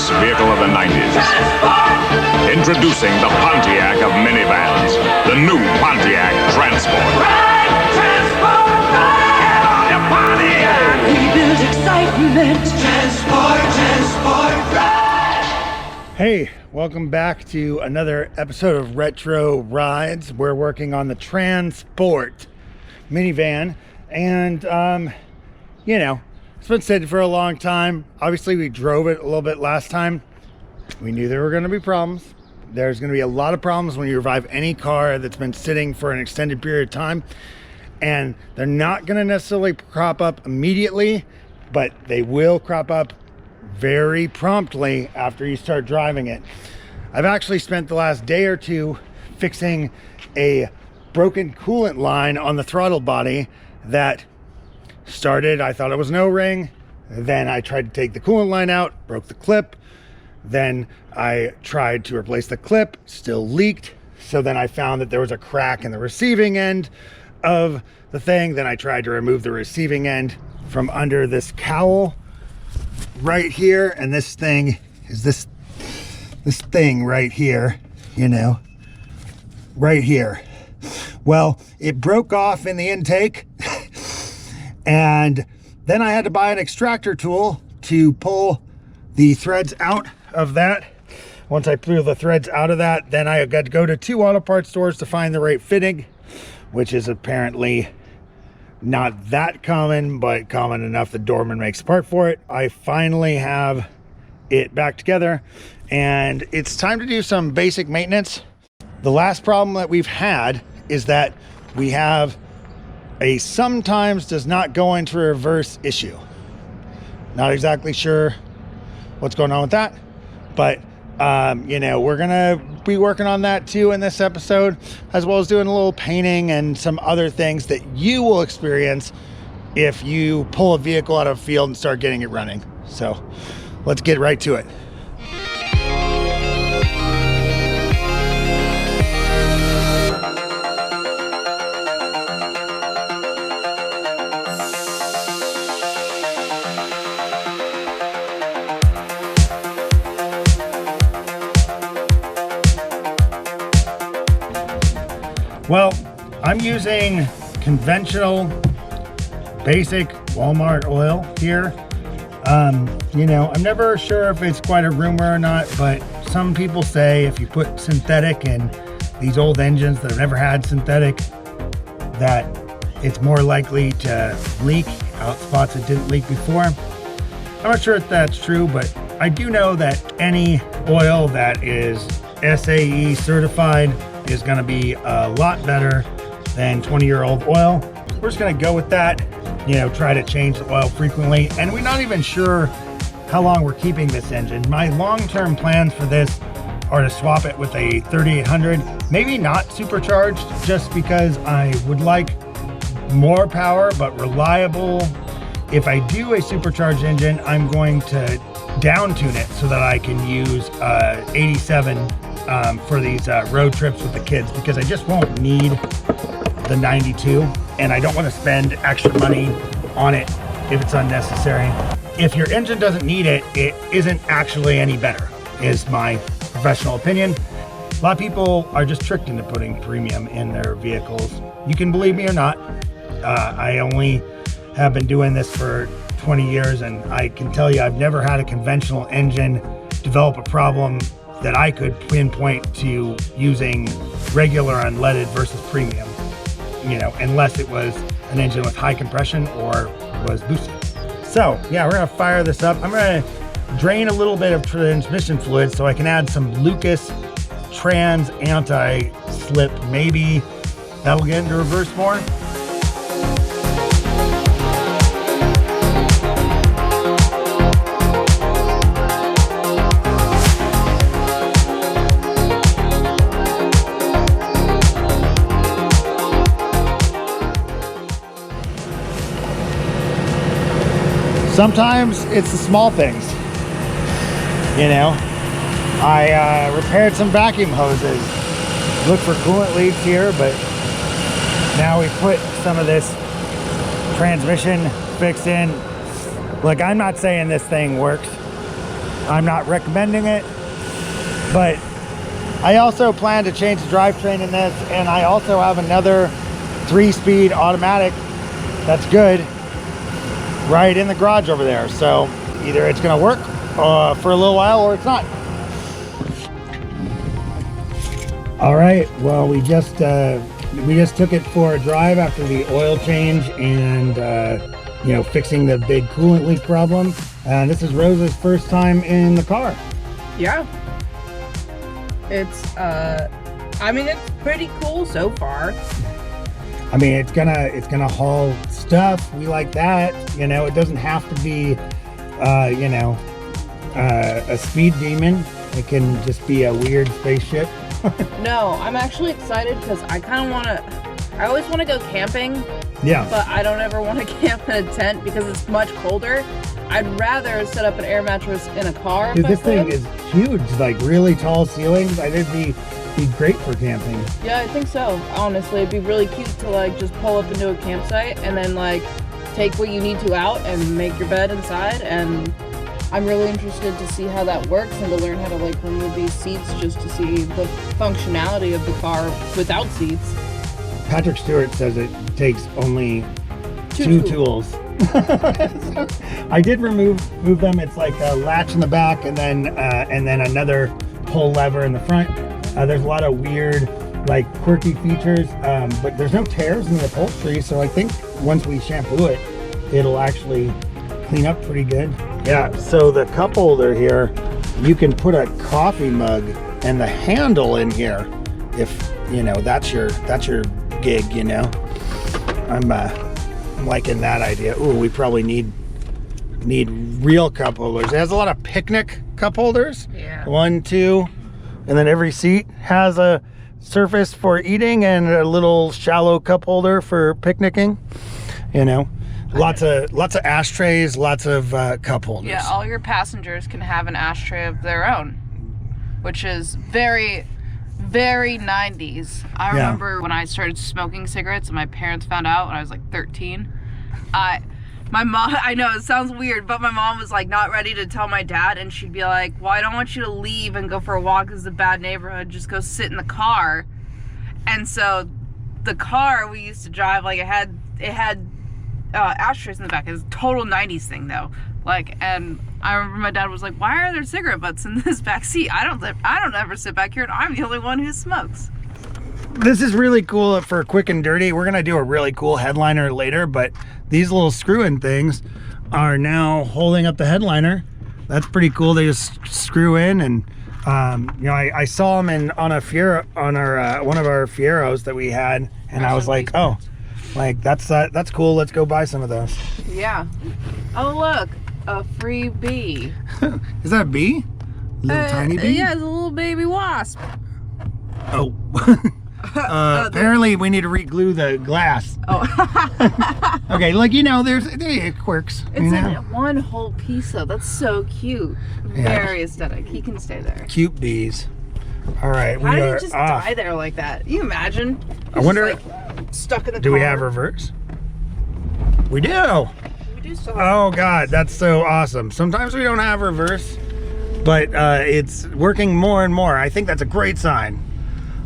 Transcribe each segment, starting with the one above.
race vehicle of the 90s. Introducing the Pontiac of minivans, the new Pontiac Trans Sport. Ride, transport, ride on your Pontiac. We build excitement. Transport, ride. Hey, welcome back to another episode of Retro Rides. We're working on the Trans Sport minivan, and you know, it's been sitting for a long time. Obviously, we drove it a little bit last time. We knew there were going to be problems. There's going to be a lot of problems when you revive any car that's been sitting for an extended period of time, and they're not going to necessarily crop up immediately, but they will crop up very promptly after you start driving it. I've actually spent the last day or two fixing a broken coolant line on the throttle body that started, I thought it was an O-ring, then I tried to take the coolant line out, broke the clip, then I tried to replace the clip, still leaked, so then I found that there was a crack in the receiving end of the thing. Then I tried to remove the receiving end from under this cowl right here, and this thing is this thing right here, you know, right here. Well, it broke off in the intake and then I had to buy an extractor tool to pull the threads out of that. Once I pull the threads out of that, then I got to go to 2 auto parts stores to find the right fitting, which is apparently not that common, but common enough that Dorman makes a part for it. I finally have it back together, and it's time to do some basic maintenance. The last problem that we've had is that we have a sometimes does not go into reverse issue. Not exactly sure what's going on with that, but you know, we're gonna be working on that too in this episode, as well as doing a little painting and some other things that you will experience if you pull a vehicle out of a field and start getting it running. So let's get right to it. Well, I'm using conventional, basic Walmart oil here. You know, I'm never sure if it's quite a rumor or not, but some people say if you put synthetic in these old engines that have never had synthetic, that it's more likely to leak out spots that didn't leak before. I'm not sure if that's true, but I do know that any oil that is SAE certified is going to be a lot better than 20-year-old oil. We're just going to go with that, you know, try to change the oil frequently, and we're not even sure how long we're keeping this engine. My long-term plans for this are to swap it with a 3800, maybe not supercharged, just because I would like more power but reliable. If I do a supercharged engine, I'm going to down tune it so that I can use 87 for these road trips with the kids, because I just won't need the 92, and I don't want to spend extra money on it if it's unnecessary. If your engine doesn't need it, it isn't actually any better, is my professional opinion. A lot of people are just tricked into putting premium in their vehicles. You can believe me or not. I only have been doing this for 20 years, and I can tell you I've never had a conventional engine develop a problem that I could pinpoint to using regular unleaded versus premium, you know, unless it was an engine with high compression or was boosted. So yeah, we're gonna fire this up. I'm gonna drain a little bit of transmission fluid so I can add some Lucas Trans anti-slip. Maybe that'll get into reverse more. Sometimes it's the small things, you know. I repaired some vacuum hoses, look for coolant leaks here, but now we put some of this transmission fixed in. Look, I'm not saying this thing works I'm not recommending it, but I also plan to change the drivetrain in this, and I also have another 3-speed automatic that's good right in the garage over there. So either it's gonna work for a little while or it's not. All right, well, we just took it for a drive after the oil change and you know, fixing the big coolant leak problem. And this is Rose's first time in the car. Yeah. It's I mean, it's pretty cool so far. I mean, it's gonna haul stuff. We like that. You know, it doesn't have to be you know, a speed demon. It can just be a weird spaceship. No, I'm actually excited because I kind of want to, I always want to go camping. Yeah. But I don't ever want to camp in a tent because it's much colder. I'd rather set up an air mattress in a car. Dude, this thing is huge, like really tall ceilings. I think it'd be great for camping. Yeah, I think so. Honestly, it'd be really cute to like just pull up into a campsite and then like take what you need to out and make your bed inside. And I'm really interested to see how that works and to learn how to like remove these seats just to see the functionality of the car without seats. Patrick Stewart says it takes only two tools. I did remove them. It's like a latch in the back and then another pull lever in the front. There's a lot of weird, like quirky features, but there's no tears in the upholstery. So I think once we shampoo it, it'll actually clean up pretty good. Yeah. So the cup holder here, you can put a coffee mug and the handle in here, if you know that's your gig. You know, I'm liking that idea. Ooh, we probably need real cup holders. It has a lot of picnic cup holders. Yeah. 1, 2, and then every seat has a surface for eating and a little shallow cup holder for picnicking. You know, lots of ashtrays, lots of cup holders. Yeah, all your passengers can have an ashtray of their own, which is very, very 90s. I remember when I started smoking cigarettes and my parents found out when I was like 13. My mom, I know it sounds weird, but my mom was like not ready to tell my dad, and she'd be like, well, I don't want you to leave and go for a walk. This is a bad neighborhood. Just go sit in the car. And so the car we used to drive, like it had ashtrays in the back. It was a total 90s thing though. Like, and I remember my dad was like, why are there cigarette butts in this back seat? I don't ever sit back here, and I'm the only one who smokes. This is really cool for quick and dirty. We're gonna do a really cool headliner later, but these little screw-in things are now holding up the headliner. That's pretty cool. They just screw in, and you know, I saw them on a Fiero, on our one of our Fieros that we had, and I was like, oh, like that's cool. Let's go buy some of those. Yeah. Oh look, a free bee. Is that a bee? A little tiny bee? Yeah, it's a little baby wasp. Oh. Apparently we need to re-glue the glass. Oh. Okay, like, you know, there's quirks. It's you know? in one whole piece though. That's so cute. Yeah. Very aesthetic. He can stay there. Cute bees. All right, How we did are he just off. die there like that? You imagine? I wonder, just, like, stuck in the do car. we have reverse? We do. We do still have Oh God, that's so awesome. Sometimes we don't have reverse, but it's working more and more. I think that's a great sign.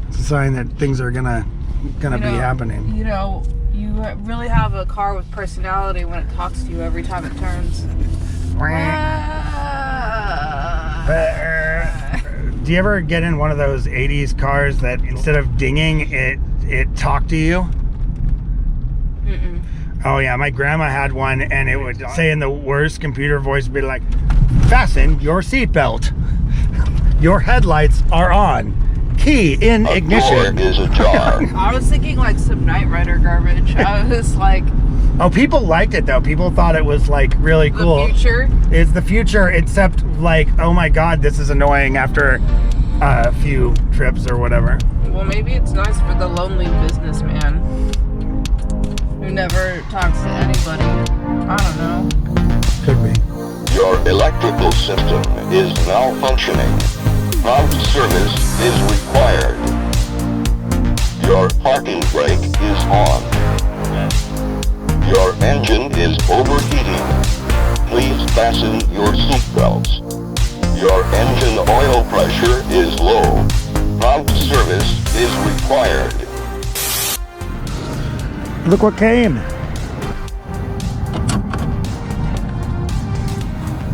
It's a sign that things are gonna be happening. You know, you really have a car with personality when it talks to you every time it turns. Do you ever get in one of those 80s cars that instead of dinging, it talked to you? Mm-mm. Oh yeah, my grandma had one, and it would say in the worst computer voice, be like, fasten your seatbelt. Your headlights are on. Key in ignition. Door is ajar. I was thinking like some Knight Rider garbage. I was like, Oh, people liked it though. People thought it was like really cool. the future. It's the future, except like, oh my God, this is annoying after a few trips or whatever. Well, maybe it's nice for the lonely businessman who never talks to anybody. I don't know. Could be. Your electrical system is malfunctioning. Prompt service is required. Your parking brake is on. Your engine is overheating. Please fasten your seatbelts. Your engine oil pressure is low. Prompt service is required. Look what came.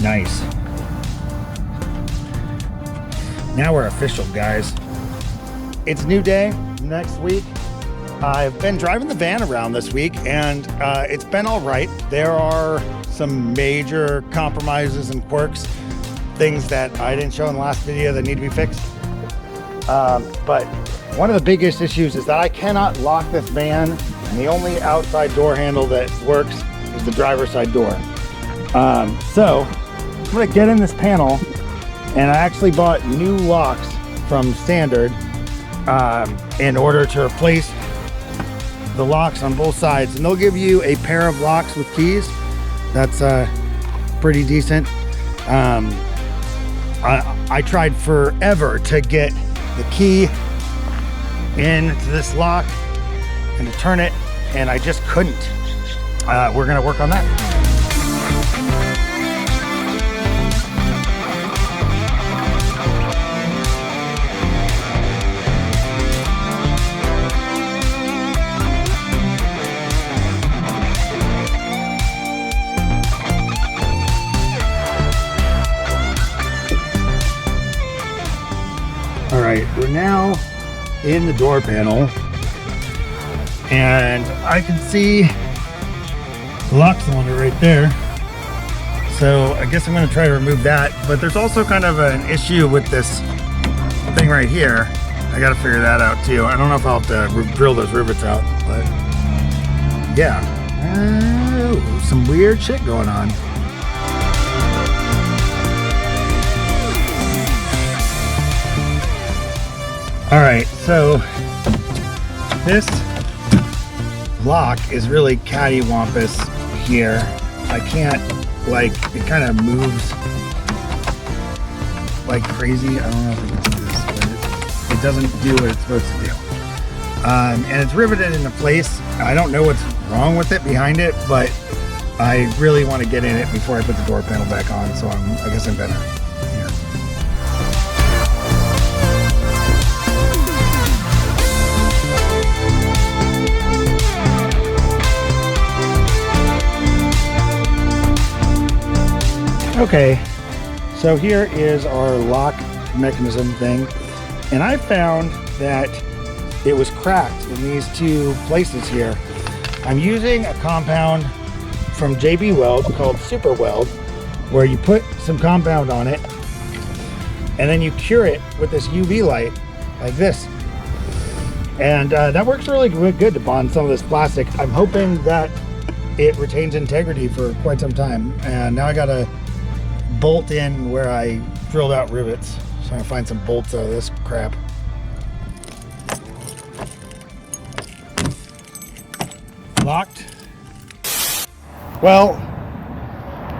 Nice. Now we're official, guys. It's a new day next week. I've been driving the van around this week and it's been all right. There are some major compromises and quirks, things that I didn't show in the last video that need to be fixed. But one of the biggest issues is that I cannot lock this van, and the only outside door handle that works is the driver's side door. So I'm gonna get in this panel, and I actually bought new locks from Standard in order to replace the locks on both sides, and they'll give you a pair of locks with keys. That's pretty decent. I tried forever to get the key into this lock and to turn it, and I just couldn't. We're gonna work on that. All right, we're now in the door panel, and I can see the lock cylinder right there. So I guess I'm going to try to remove that, but there's also kind of an issue with this thing right here. I got to figure that out too. I don't know if I'll have to drill those rivets out, but yeah, some weird shit going on. All right, so this lock is really cattywampus here. I can't, like, it kind of moves like crazy. I don't know if I can do this, but it doesn't do what it's supposed to do. And it's riveted into place. I don't know what's wrong with it behind it, but I really want to get in it before I put the door panel back on, so I guess I'm gonna. Okay, so here is our lock mechanism thing, and I found that it was cracked in these two places here. I'm using a compound from JB Weld called Super Weld, where you put some compound on it and then you cure it with this UV light like this, and that works really good to bond some of this plastic. I'm hoping that it retains integrity for quite some time, and now I gotta bolt in where I drilled out rivets. So I'm gonna find some bolts out of this crap. Locked. Well,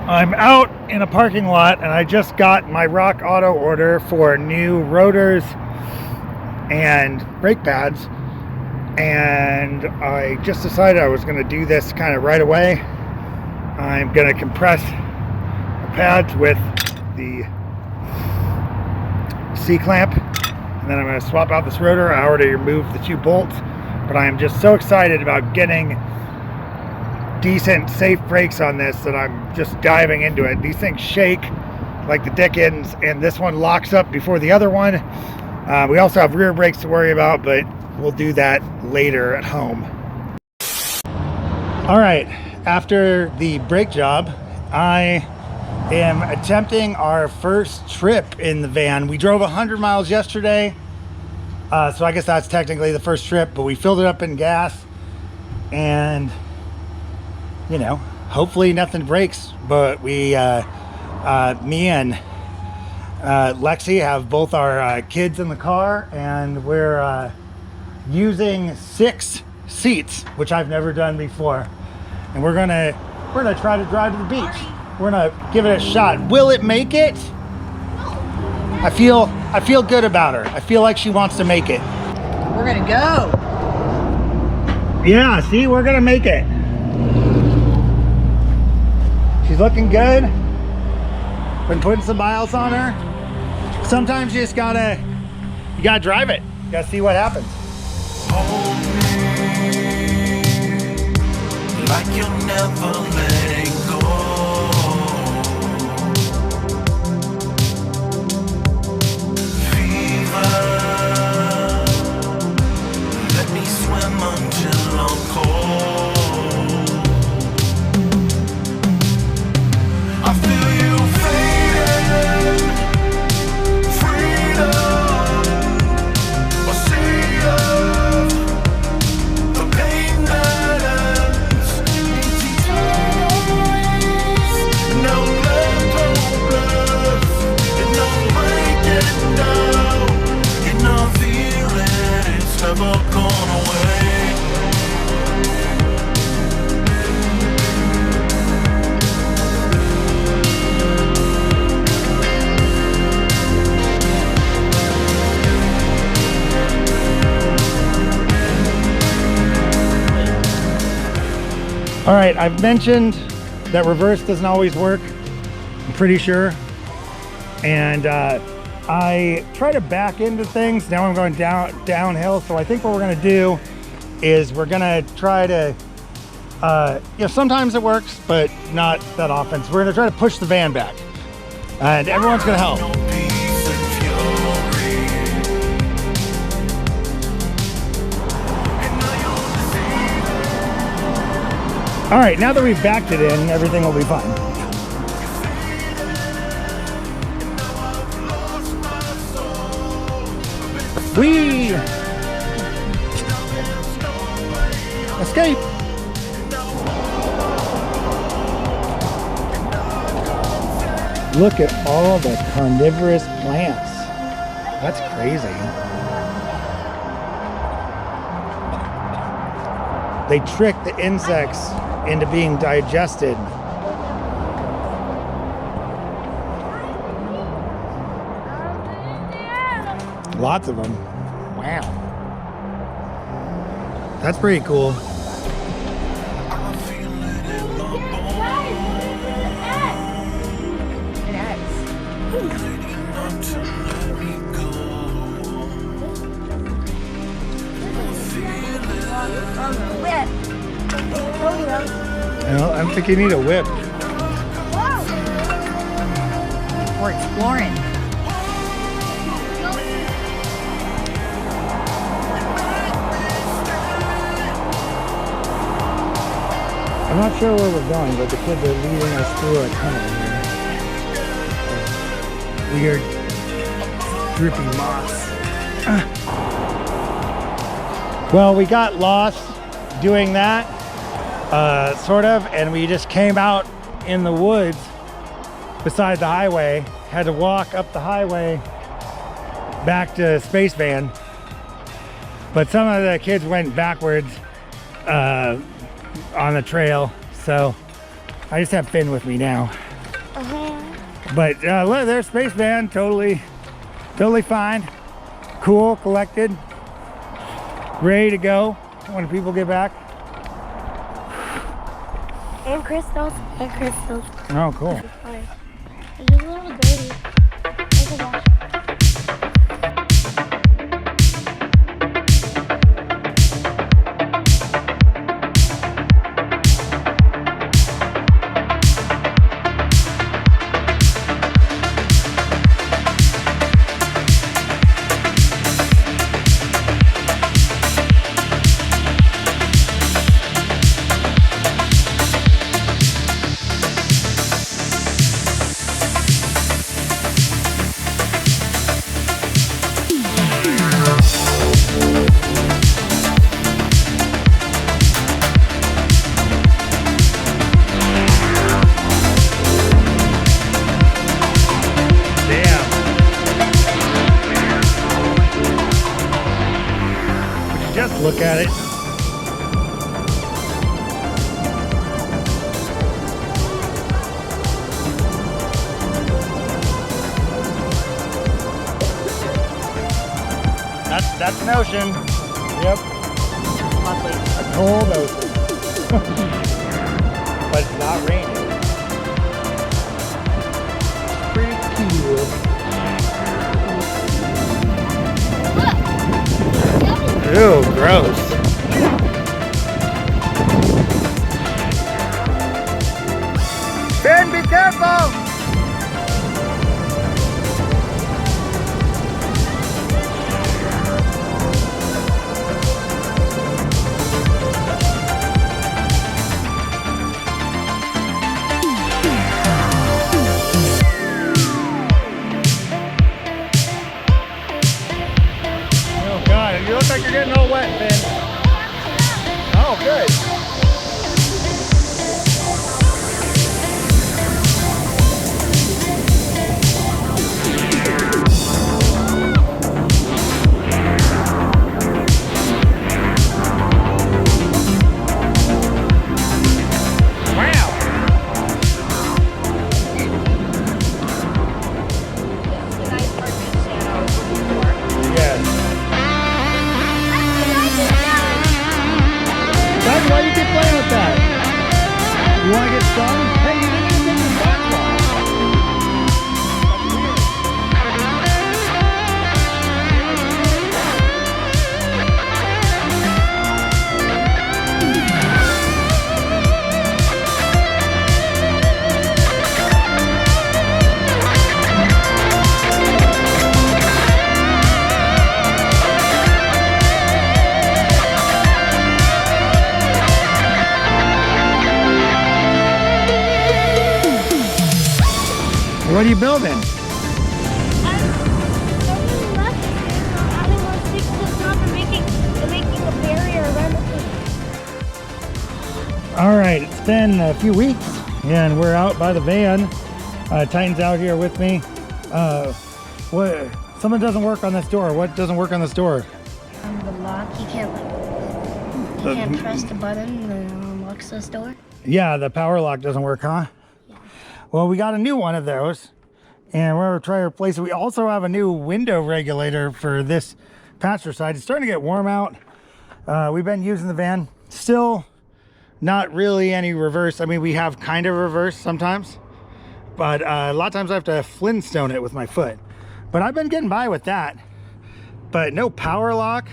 I'm out in a parking lot and I just got my Rock Auto order for new rotors and brake pads, and I just decided I was gonna do this kind of right away. I'm gonna compress pads with the C-clamp, and then I'm going to swap out this rotor. I already removed the two bolts, but I am just so excited about getting decent, safe brakes on this that I'm just diving into it. These things shake like the dickens, and this one locks up before the other one. We also have rear brakes to worry about, but we'll do that later at home. All right, after the brake job, I am attempting our first trip in the van. We drove 100 miles yesterday, so I guess that's technically the first trip, but we filled it up in gas, and you know, hopefully nothing breaks. But we me and Lexi have both our kids in the car, and we're using 6 seats, which I've never done before, and we're gonna try to drive to the beach. We're gonna give it a shot. Will it make it? I feel good about her. I feel like she wants to make it. We're gonna go. Yeah, see, we're gonna make it. She's looking good. Been putting some miles on her. sometimes you just gotta drive it. You gotta see what happens. Hold me like you're never letting go. Fever, let me swim until I'm cold. I feel you fading, freedom. Never gone away. All right, I've mentioned that reverse doesn't always work, I'm pretty sure. And I try to back into things. Now I'm going downhill. So I think what we're gonna do is we're gonna try to, sometimes it works, but not that often. So we're gonna try to push the van back and everyone's gonna help. All right, now that we've backed it in, everything will be fine. We escape. Look at all the carnivorous plants. That's crazy. They trick the insects into being digested. Lots of them. Wow. That's pretty cool. Well, I don't think you need a whip. We're exploring. I'm not sure where we're going, but the kids are leading us through a tunnel here. Weird, droopy moss. Well, we got lost doing that, sort of, and we just came out in the woods beside the highway. Had to walk up the highway back to Space Van, but some of the kids went backwards on the trail, so I just have Finn with me now. But look, there's Space Van, totally fine, cool, collected, ready to go when people get back. And crystals. Oh, cool. There's a little dirty. Look at that. Look at it. That's an ocean. Yep. Lovely. A cold ocean. But it's not raining. Pretty cool. Gross. Ben, be careful! Oh God, you look like you're getting all wet, Ben. Oh, good. Why you keep playing with that? You want to get stung? Hey, you didn't even take your socks off. What are you building? I'm left adding more sticks to the top and making a barrier around the thing. All right, it's been a few weeks and we're out by the van. Titan's out here with me. What? Something doesn't work on this door. What doesn't work on this door? The lock, you can't press the button that unlocks this door. Yeah, the power lock doesn't work, huh? Well, we got a new one of those and we're gonna try to replace it. We also have a new window regulator for this passenger side. It's starting to get warm out. We've been using the van. Still not really any reverse. I mean, we have kind of reverse sometimes, but a lot of times I have to Flintstone it with my foot. But I've been getting by with that. But no power lock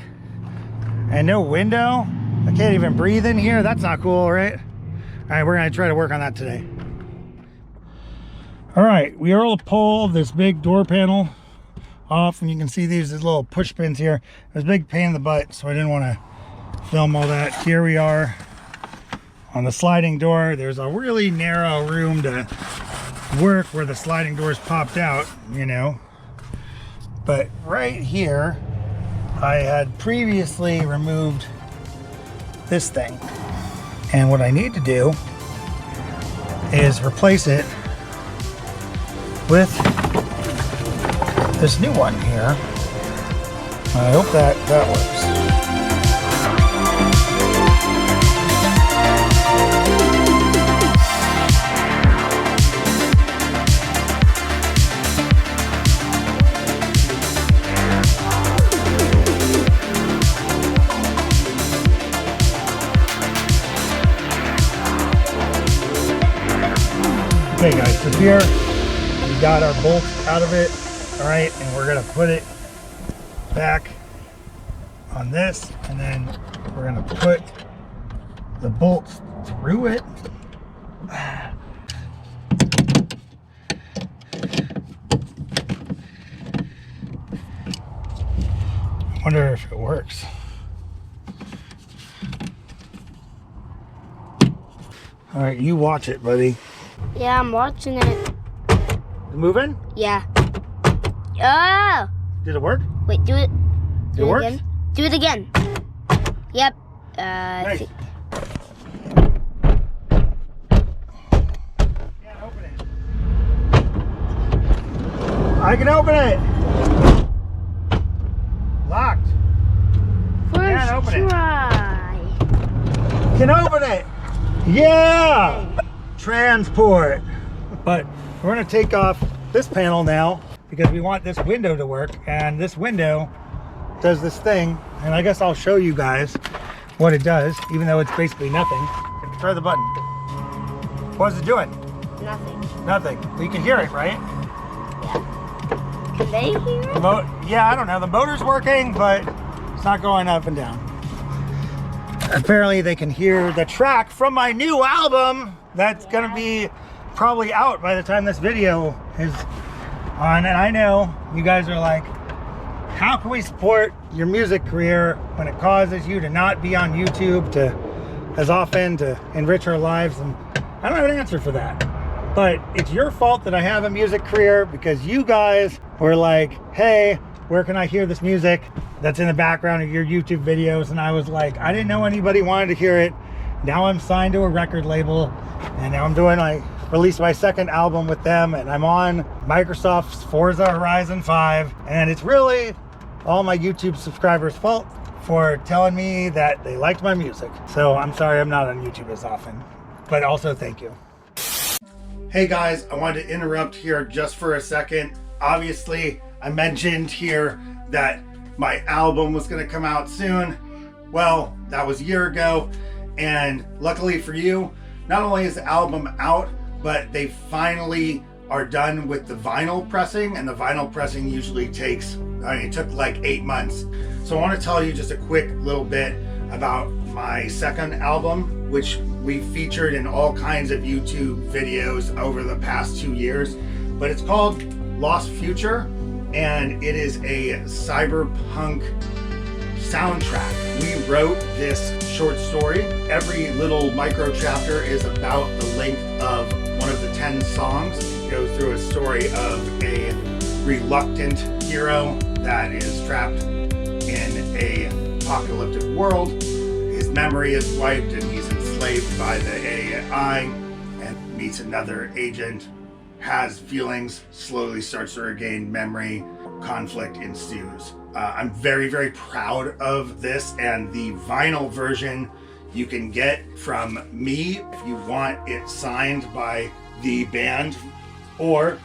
and no window. I can't even breathe in here. That's not cool, right? All right, we're gonna try to work on that today. All right, we are able to pull this big door panel off, and you can see these little push pins here. It was a big pain in the butt, so I didn't want to film all that. Here we are on the sliding door. There's a really narrow room to work where the sliding doors popped out, you know. But right here, I had previously removed this thing. And what I need to do is replace it with this new one here. I hope that works. Okay guys, so here we got our bolt out of it, all right, and we're gonna put it back on this, and then we're gonna put the bolts through it. I wonder if it works. All right, you watch it, buddy. Yeah, I'm watching it. Moving? Yeah. Oh! Did it work? Wait, do it. It works? Again. Do it again. Yep. Hey. See. Can't open it. I can open it. Locked. First Can't open it. try. Can open it. Yeah. Transport. But we're gonna take off this panel now because we want this window to work, and this window does this thing, and I guess I'll show you guys what it does, even though it's basically nothing. Try the button. What is it doing? Nothing. Nothing. You can hear it, right? Can they hear it? Yeah, I don't know. The motor's working, but it's not going up and down. apparently they can hear the track from my new album that's gonna be probably out by the time this video is on. And I know you guys are like, how can we support your music career when it causes you to not be on YouTube as often to enrich our lives? And I don't have an answer for that, but it's your fault that I have a music career because you guys were like, hey, where can I hear this music that's in the background of your YouTube videos? And I was like, I didn't know anybody wanted to hear it. Now I'm signed to a record label, and now I'm doing released my second album with them, and I'm on Microsoft's Forza Horizon 5, and it's really all my YouTube subscribers' fault for telling me that they liked my music. So I'm sorry I'm not on YouTube as often, but also thank you. Hey guys, I wanted to interrupt here just for a second. Obviously, I mentioned here that my album was gonna come out soon. Well, that was a year ago, and luckily for you, not only is the album out, but they finally are done with the vinyl pressing, and the vinyl pressing usually takes, it took like 8 months. So I want to tell you just a quick little bit about my second album, which we featured in all kinds of YouTube videos over the past 2 years, but it's called Lost Future, and it is a cyberpunk soundtrack. We wrote this short story. Every little micro chapter is about the length of one of the 10 songs. It goes through a story of a reluctant hero that is trapped in a apocalyptic world. His memory is wiped and he's enslaved by the AI, and meets another agent, has feelings, slowly starts to regain memory, conflict ensues. I'm very, very proud of this, and the vinyl version you can get from me if you want it signed by the band, or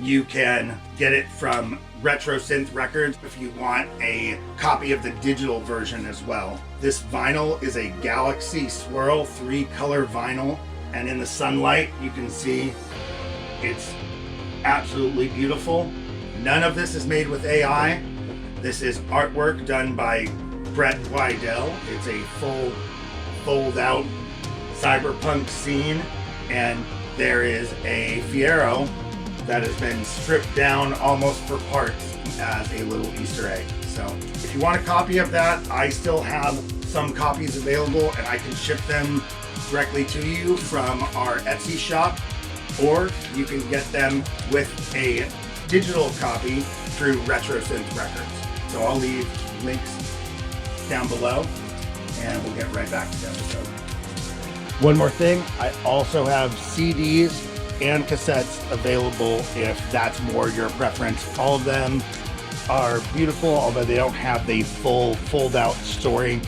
you can get it from Retro Synth Records if you want a copy of the digital version as well. This vinyl is a Galaxy Swirl 3-color vinyl, and in the sunlight you can see it's absolutely beautiful. None of this is made with AI. This is artwork done by Brett Wydell. It's a full fold-out cyberpunk scene, and there is a Fiero that has been stripped down almost for parts as a little Easter egg. So if you want a copy of that, I still have some copies available, and I can ship them directly to you from our Etsy shop, or you can get them with a digital copy through Retro Synth Records. So I'll leave links down below, and we'll get right back to the episode. One more thing, I also have CDs and cassettes available if that's more your preference. All of them are beautiful, although they don't have the full fold-out story.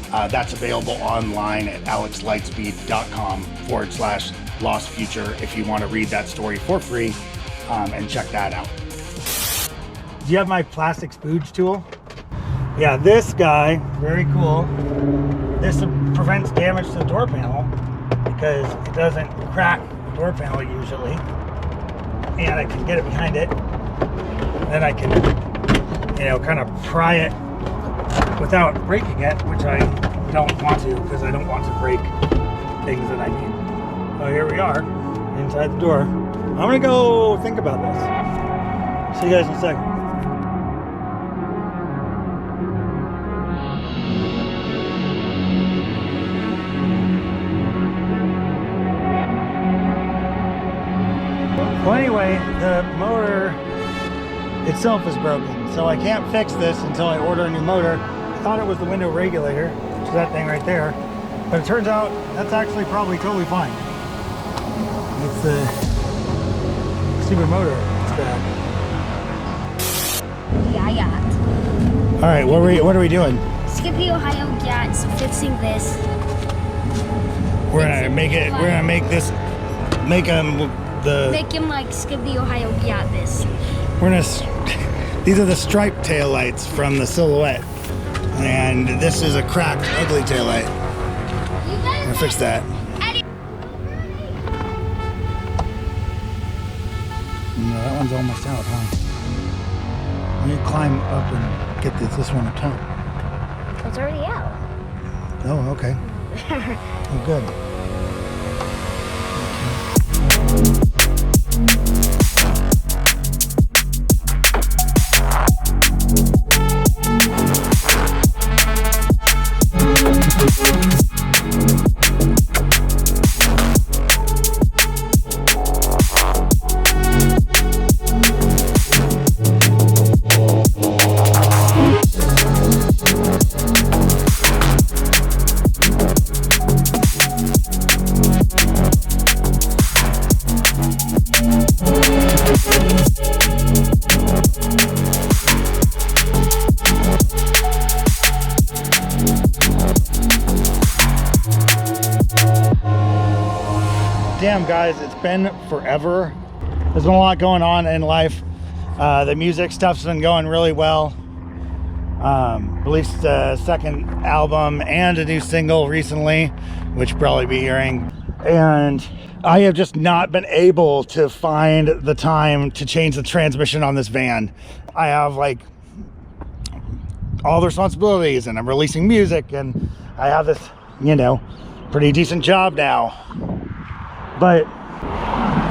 That's available online at alexlightspeed.com/Lost Future if you want to read that story for free and check that out. Do you have my plastic spooge tool? Yeah, this guy, very cool. This prevents damage to the door panel because it doesn't crack the door panel usually. And I can get it behind it. Then I can, kind of pry it without breaking it, which I don't want to because I don't want to break things that I need. So here we are, inside the door. I'm gonna go think about this. See you guys in a second. Well, anyway, the motor itself is broken, so I can't fix this until I order a new motor. I thought it was the window regulator, which is that thing right there, but it turns out that's actually probably totally fine. It's the stupid motor. It's bad. Yeah. All right, what are we doing? Skip the Ohio Yacht, so fixing this. We're gonna make it. We're gonna make this. Make him like Skip the Ohio Yacht this. We're gonna. These are the striped taillights from the Silhouette, and this is a cracked, ugly taillight. I'm gonna fix that. No, that one's almost out, huh? Let me climb up and get this one on top. It's already out. Oh, okay. Oh, good. Damn, guys, it's been forever. There's been a lot going on in life. The music stuff's been going really well. Released a second album and a new single recently, which you'll probably be hearing. And I have just not been able to find the time to change the transmission on this van. I have like all the responsibilities, and I'm releasing music, and I have this, you know, pretty decent job now. But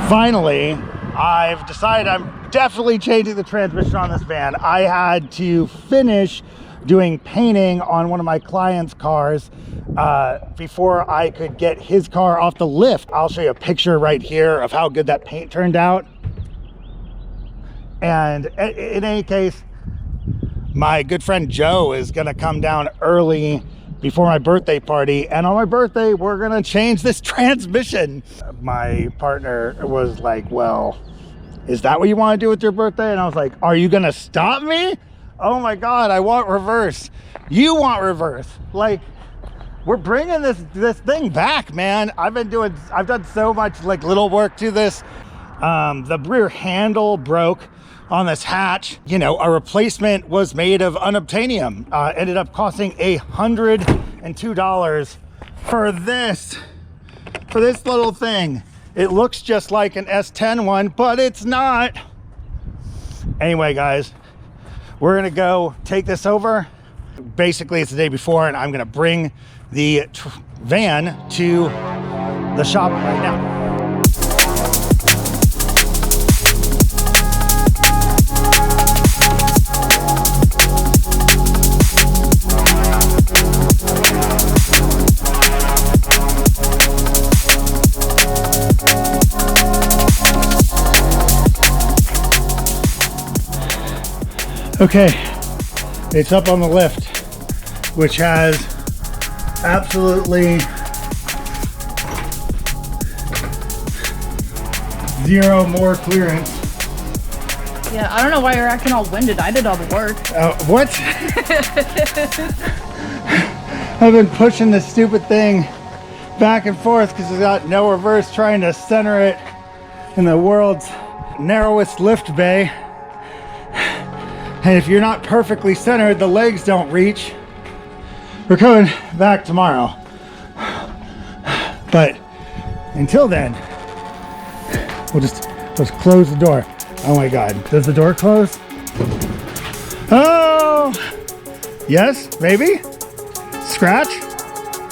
finally, I've decided I'm definitely changing the transmission on this van. I had to finish doing painting on one of my client's cars before I could get his car off the lift. I'll show you a picture right here of how good that paint turned out. And in any case, my good friend Joe is gonna come down early before my birthday party, and on my birthday we're gonna change this transmission. My partner was like, well, is that what you want to do with your birthday? And I was like, are you gonna stop me? Oh my god, I want reverse. You want reverse. Like, we're bringing this thing back, man. I've done so much like little work to this. The rear handle broke on this hatch. You know, a replacement was made of unobtainium. Ended up costing $102 for this little thing. It looks just like an S10 one, but it's not. Anyway, guys, we're gonna go take this over. Basically, it's the day before, and I'm gonna bring the van to the shop right now. Okay, it's up on the lift, which has absolutely zero more clearance. Yeah, I don't know why you're acting all winded. I did all the work. What? I've been pushing this stupid thing back and forth because it's got no reverse, trying to center it in the world's narrowest lift bay. And if you're not perfectly centered, the legs don't reach. We're coming back tomorrow. But until then, let's close the door. Oh my God, does the door close? Oh, yes, maybe? Scratch?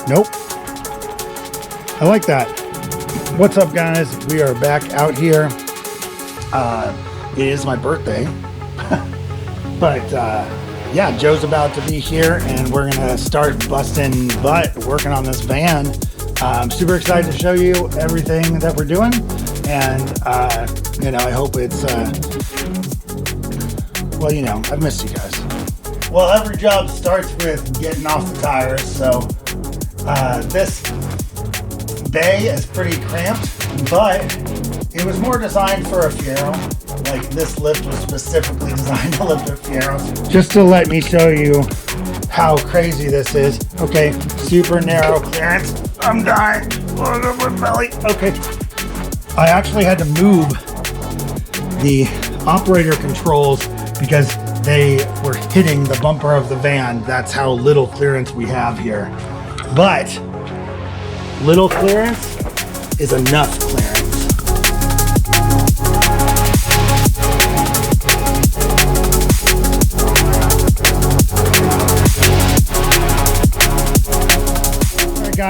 Nope. I like that. What's up, guys? We are back out here. It is my birthday. But yeah, Joe's about to be here, and we're gonna start busting butt working on this van. I'm super excited to show you everything that we're doing, and you know, I hope it's well, you know, I've missed you guys. Well, every job starts with getting off the tires, so this bay is pretty cramped, but it was more designed for a Fiero. Like, this lift was specifically designed to lift a Fieros. Just to let me show you how crazy this is. Okay, super narrow clearance. I'm dying. Look at my belly. Okay. I actually had to move the operator controls because they were hitting the bumper of the van. That's how little clearance we have here. But little clearance is enough clearance.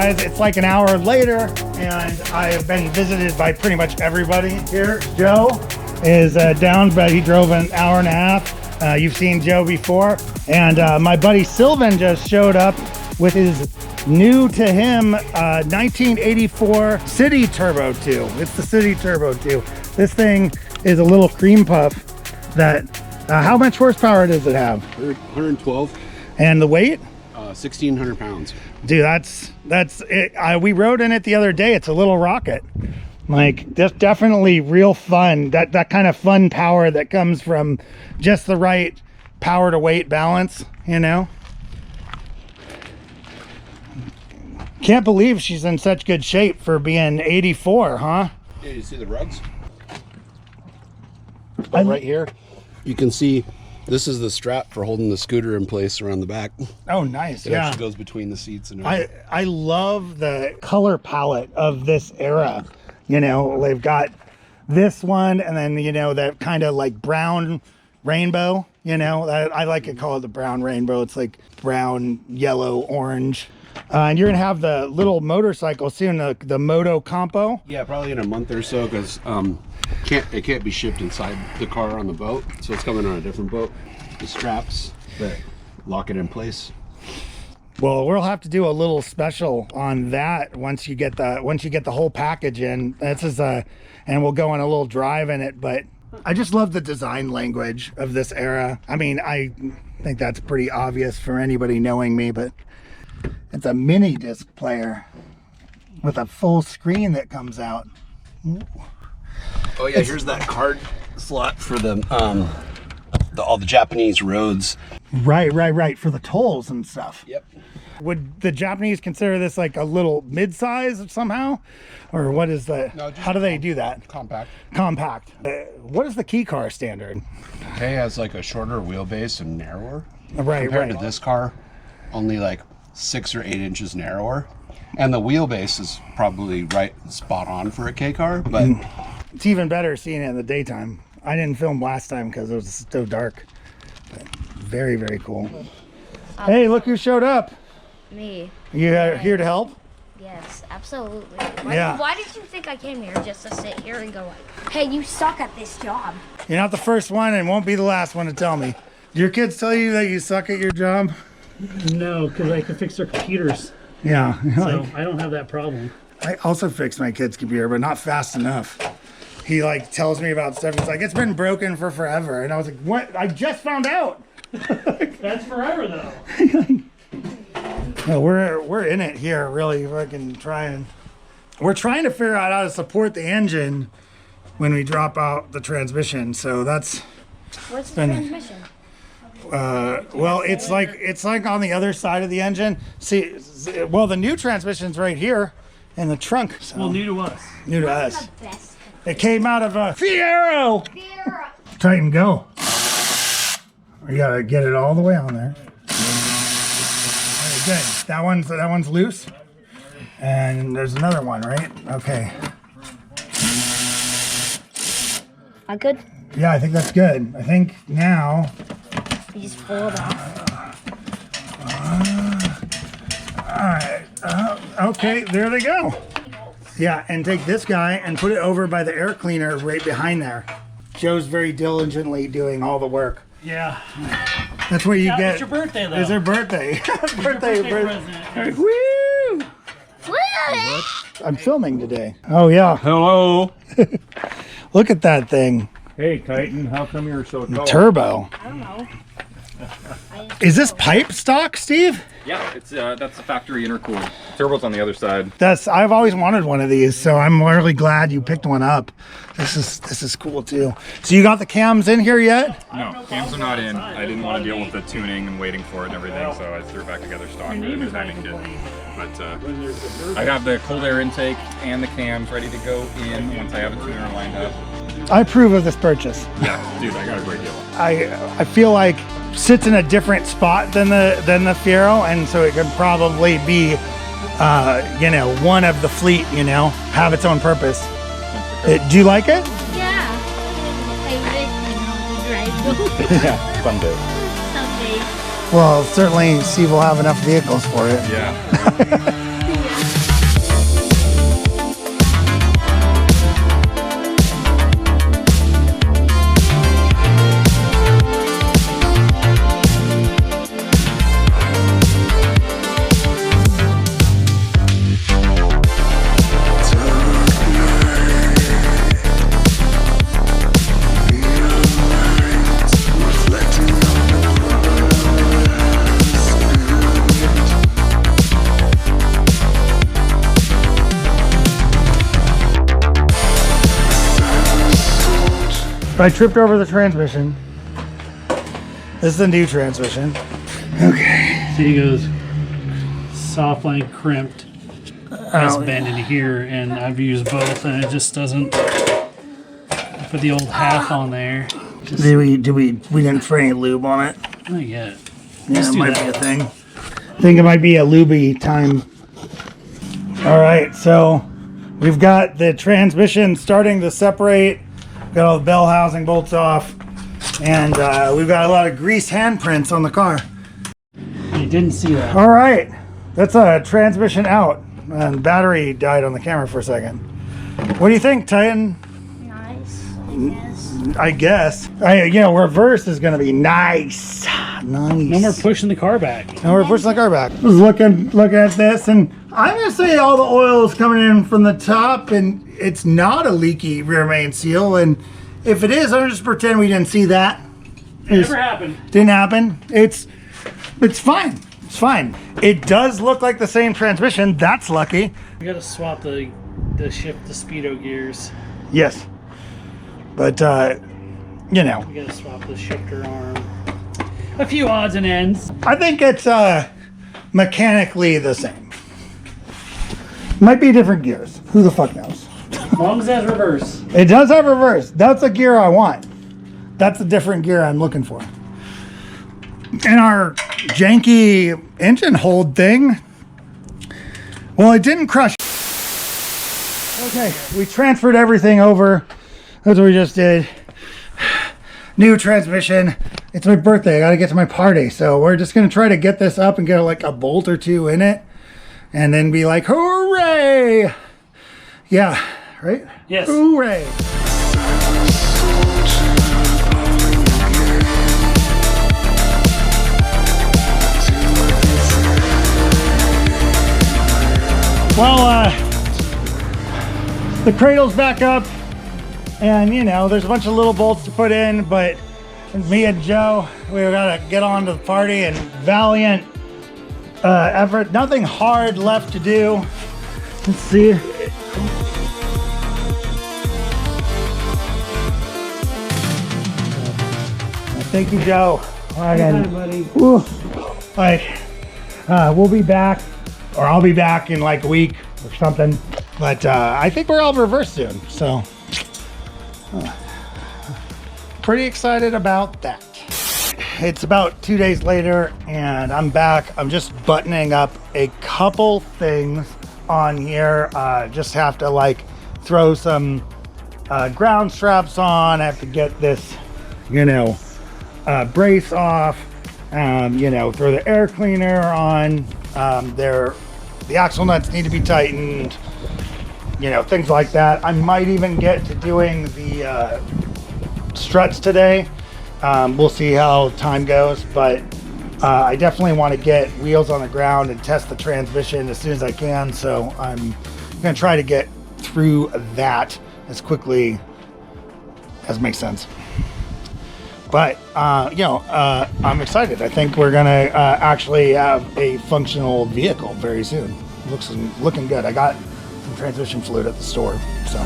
guys, it's like an hour later, and I have been visited by pretty much everybody here. Joe is down, but he drove an hour and a half. You've seen Joe before. And my buddy Sylvan just showed up with his new to him 1984 City Turbo 2. It's the City Turbo 2. This thing is a little cream puff that, how much horsepower does it have? 112. And the weight? 1,600 pounds. Dude, that's it. We rode in it the other day. It's a little rocket. Like, that's definitely real fun. That kind of fun power that comes from just the right power to weight balance, you know? Can't believe she's in such good shape for being 84, huh? Yeah, you see the rugs? Right here, you can see this is the strap for holding the scooter in place around the back. Oh, nice. It Yeah. actually goes between the seats and I love the color palette of this era. You know, they've got this one, and then, you know, that kind of like brown rainbow, you know, I like to call it the brown rainbow. It's like brown, yellow, orange. And you're gonna have the little motorcycle soon, the Moto Compo. Yeah, probably in a month or so, because it can't be shipped inside the car on the boat, so it's coming on a different boat. The straps that lock it in place. Well, we'll have to do a little special on that once you get the whole package in. This is and we'll go on a little drive in it. But I just love the design language of this era. I mean, I think that's pretty obvious for anybody knowing me, but it's a mini disc player with a full screen that comes out. Oh yeah, here's that card slot for all the Japanese roads. Right, for the tolls and stuff. Yep. Would the Japanese consider this like a little mid-size somehow? Or what is the, No, just how do they do that? Compact. Compact. What is the key car standard? It has like a shorter wheelbase and narrower. Right. Compared to this car, only like 6 or 8 inches narrower. And the wheelbase is probably right spot on for a K car, but it's even better seeing it in the daytime. I didn't film last time because it was so dark. But very, very cool. Hey, look who showed up. Me. You are here to help? Yes, absolutely. Yeah. Why did you think I came here just to sit here and go like, hey, you suck at this job? You're not the first one and won't be the last one to tell me. Do your kids tell you that you suck at your job? No, because I can fix their computers. Yeah. So I don't have that problem. I also fixed my kid's computer, but not fast enough. He like tells me about stuff. He's like, it's been broken for forever. And I was like, what? I just found out. That's forever though. No, we're in it here, really fucking trying. We're trying to figure out how to support the engine when we drop out the transmission. So that's What's the transmission? well, it's like on the other side of the engine. See, well, the new transmission's right here in the trunk. So. Well, new to us. New to us. The best. It came out of a Fiero. Tighten, go. You gotta get it all the way on there. Okay, good. That one's loose. And there's another one, right? Okay. I could. Yeah, I think that's good. I think now. You just fold off. All right. Okay, there they go. Yeah, and take this guy and put it over by the air cleaner right behind there. Joe's very diligently doing all the work. Yeah. That's what you Yeah, get. it's your birthday though. It's her birthday. birthday present. Woo! I'm filming today. Oh yeah. Hello. Look at that thing. Hey, Titan, how come you're so tall? Turbo. I don't know. Is this pipe stock, Steve? Yeah, it's that's the factory intercooled. Turbo's on the other side. I've always wanted one of these, so I'm really glad you picked one up. This is cool too. So you got the cams in here yet? No, cams are not in. I didn't want to deal with the tuning and waiting for it and everything, so I threw it back together stock with a new timing kit. But I have the cold air intake and the cams ready to go in once I have a tuner lined up. I approve of this purchase. Yeah, dude, I got a great deal. I feel like sits in a different spot than the Fiero, and so it could probably be one of the fleet, have its own purpose. Do you like it? Yeah. Yeah, Someday. Someday. well, certainly Steve will have enough vehicles for it. Yeah. I tripped over the transmission. This is the new transmission. Okay. See, he goes soft line crimped. Has been in here, and I've used both, and it just doesn't. Put the old half on there. We didn't spray any lube on it. Not yet. Yeah, it might be a thing. I think it might be a lubey time. All right, so we've got the transmission starting to separate. Got all the bell housing bolts off, and we've got a lot of grease handprints on the car. You didn't see that. All right, that's a transmission out, and battery died on the camera for a second. What do you think, Titan? Nice, I guess. Reverse is gonna be nice. Nice. No more pushing the car back. No, we're pushing the car back. I was looking at this, and I'm gonna say all the oil is coming in from the top, and it's not a leaky rear main seal. And if it is, I'm just pretend we didn't see that. Never happened. Didn't happen. It's fine. It's fine. It does look like the same transmission. That's lucky. We gotta swap the shift to speedo gears. Yes, but We gotta swap the shifter arm. A few odds and ends. I think it's mechanically the same. Might be different gears. Who the fuck knows? As long as it has reverse. It does have reverse. That's a gear I want. That's a different gear I'm looking for. And our janky engine hold thing, well, it didn't crush. Okay, we transferred everything over. That's what we just did. New transmission. It's my birthday. I gotta get to my party. So we're just gonna try to get this up and get like a bolt or two in it. And then be like, hooray! Yeah, right? Yes. Hooray! Well, the cradle's back up, and there's a bunch of little bolts to put in, but me and Joe, we gotta get on to the party, and valiant effort. Nothing hard left to do. Let's see. Thank you, Joe. Anytime, buddy. All right, we'll be back, or I'll be back in like a week or something. But I think we're all reverse soon, so pretty excited about that. It's about 2 days later, and I'm back. I'm just buttoning up a couple things on here. Just have to like throw some ground straps on. I have to get this, brace off. Throw the air cleaner on. The axle nuts need to be tightened. Things like that. I might even get to doing the struts today. We'll see how time goes, but I definitely want to get wheels on the ground and test the transmission as soon as I can. So I'm going to try to get through that as quickly as makes sense. But I'm excited. I think we're gonna actually have a functional vehicle very soon. Looking good. I got some transmission fluid at the store, so.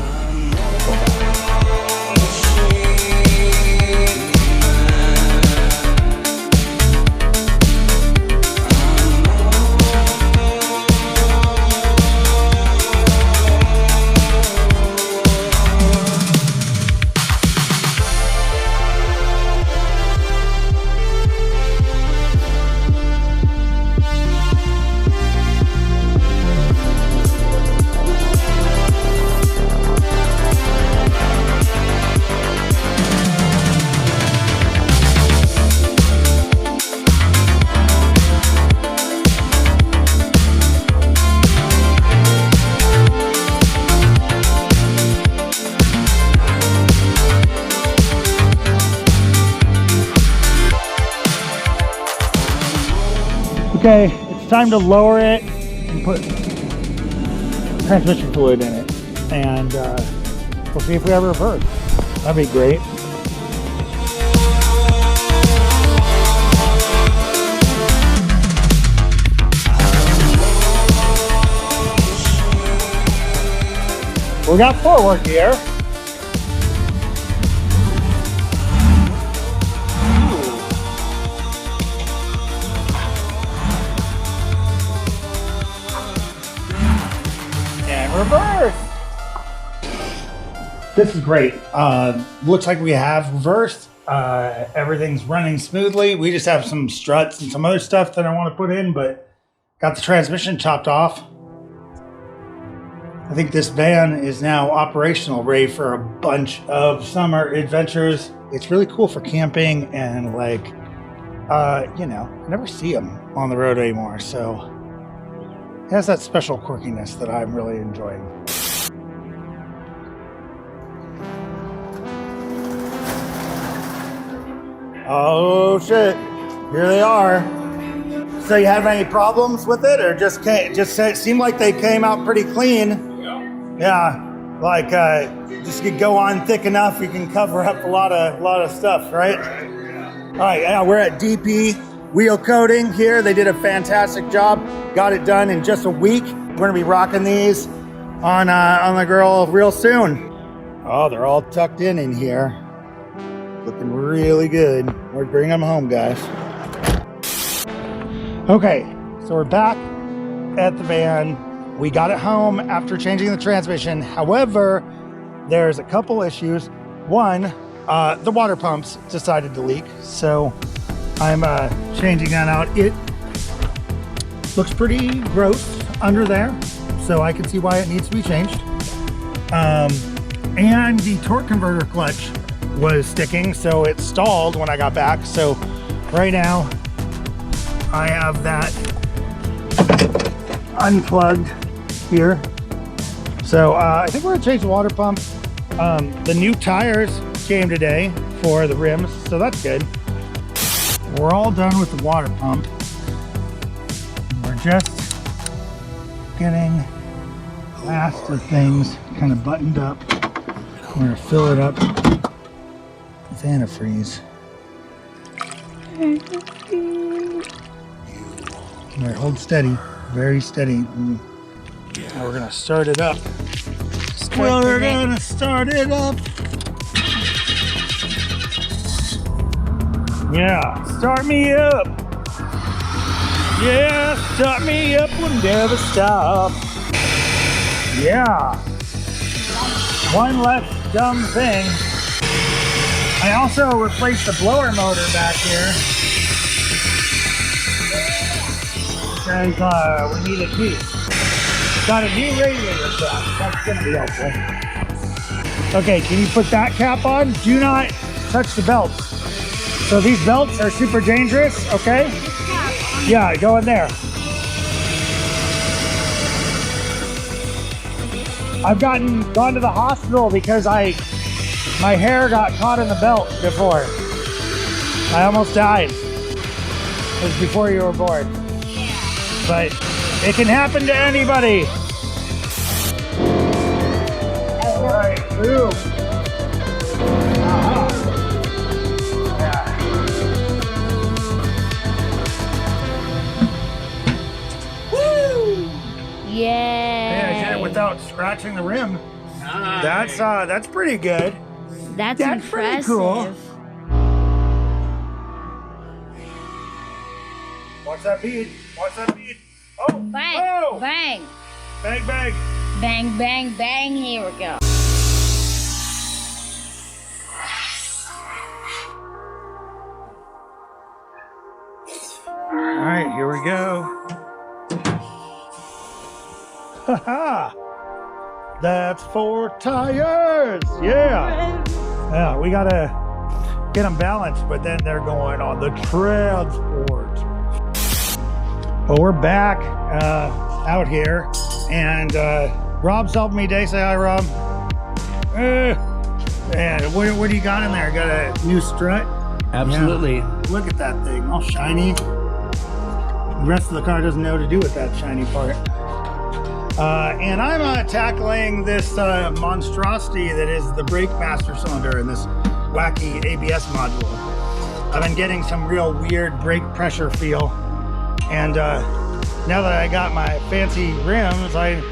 Okay, it's time to lower it and put transmission fluid in it, and we'll see if we have reverse. That'd be great. We got forward gear. This is great. Looks like we have reversed. Everything's running smoothly. We just have some struts and some other stuff that I want to put in, but got the transmission chopped off. I think this van is now operational, ready for a bunch of summer adventures. It's really cool for camping and like, you know, I never see them on the road anymore. So it has that special quirkiness that I'm really enjoying. Oh shit, here they are. So you have any problems with it, or just it seemed like they came out pretty clean? Yeah, like just could go on thick enough, you can cover up a lot of stuff, right? All right, yeah, we're at DP Wheel Coating here. They did a fantastic job. Got it done in just a week. We're gonna be rocking these on the girl real soon. Oh, they're all tucked in here. Looking really good. We're bringing them home, guys. Okay, so we're back at the van. We got it home after changing the transmission. However, there's a couple issues. One, the water pumps decided to leak, so I'm changing that out. It looks pretty gross under there, so I can see why it needs to be changed. And the torque converter clutch was sticking, so it stalled when I got back. So right now I have that unplugged here. So I think we're gonna change the water pump. The new tires came today for the rims, so that's good. We're all done with the water pump. We're just getting the last of things kind of buttoned up. We're gonna fill it up with antifreeze. All right, hold steady, very steady. Now we're gonna start it up. We're gonna start it up. Yeah, start me up. Yeah, start me up, we'll never stop. Yeah. One less dumb thing. I also replaced the blower motor back here. Because we need a key. Got a new radiator cap. That's gonna be helpful. Okay, can you put that cap on? Do not touch the belts. So these belts are super dangerous, okay? Yeah, go in there. I've gone to the hospital because my hair got caught in the belt before. I almost died. It was before you were born. But it can happen to anybody. All right, boom. Yeah. I did it without scratching the rim. Nice. That's pretty good. That's impressive. Pretty cool. Watch that bead. Watch that bead. Oh! Bang! Oh. Bang! Bang! Bang! Bang! Bang! Bang! Here we go. All right, here we go. Haha! That's 4 tires. Yeah. Yeah, we gotta get them balanced, but then they're going on the transport. Well, we're back out here, and Rob's helping me today. Say hi, Rob. And what do you got in there? Got a new strut? Absolutely. Yeah. Look at that thing, all shiny. The rest of the car doesn't know what to do with that shiny part. And I'm tackling this monstrosity that is the brake master cylinder in this wacky ABS module. I've been getting some real weird brake pressure feel. And now that I got my fancy rims, I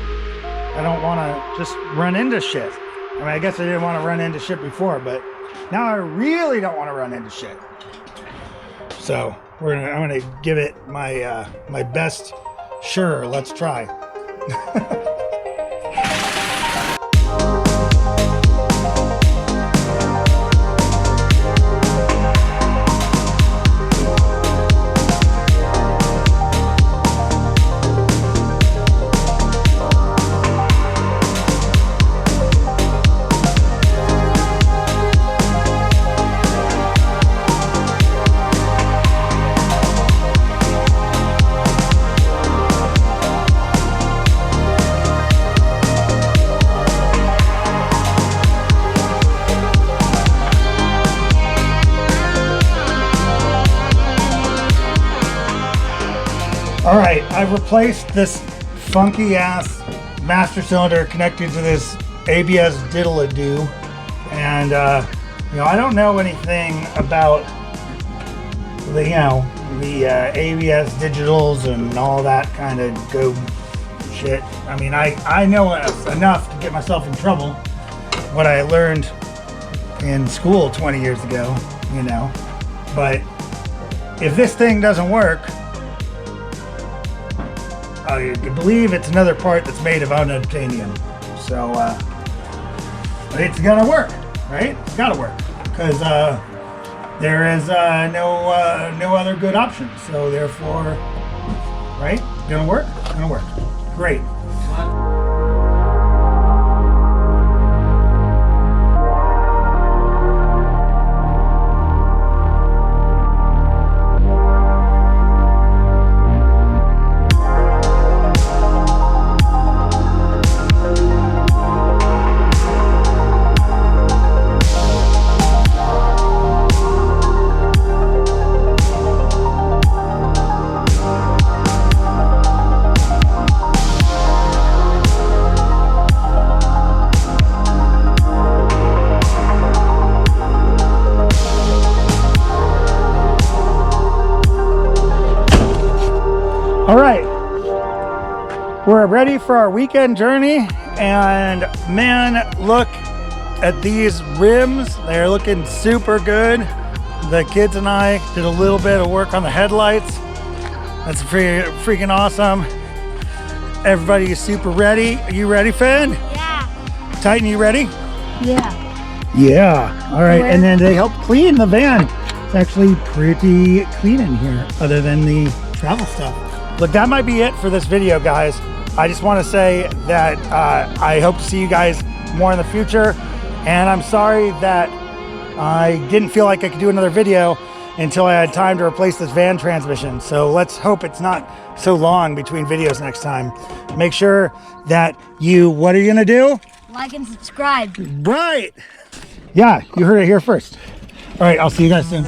don't want to just run into shit. I mean, I guess I didn't want to run into shit before, but now I really don't want to run into shit. So I'm gonna give it my my best. Sure, let's try. All right, I've replaced this funky ass master cylinder connected to this ABS diddle-a-doo, and you know, I don't know anything about the ABS digitals and all that kind of go shit. I mean, I know enough to get myself in trouble. What I learned in school 20 years ago, you know. But if this thing doesn't work, I believe it's another part that's made of unobtainium. So, but it's gonna work, right? It's gotta work, because there is no other good option. So therefore, right? Gonna work? Gonna work. Great. All right, we're ready for our weekend journey, and man, look at these rims. They're looking super good. The kids and I did a little bit of work on the headlights. That's freaking awesome. Everybody is super ready. Are you ready, Finn? Yeah. Titan, you ready? Yeah. Yeah. All right, and then they helped clean the van. It's actually pretty clean in here, other than the travel stuff. Look, that might be it for this video, guys. I just want to say that I hope to see you guys more in the future, and I'm sorry that I didn't feel like I could do another video until I had time to replace this van transmission. So let's hope it's not so long between videos next time. Make sure that you, what are you gonna do? Like and subscribe. Right. Yeah, you heard it here first. All right, I'll see you guys soon.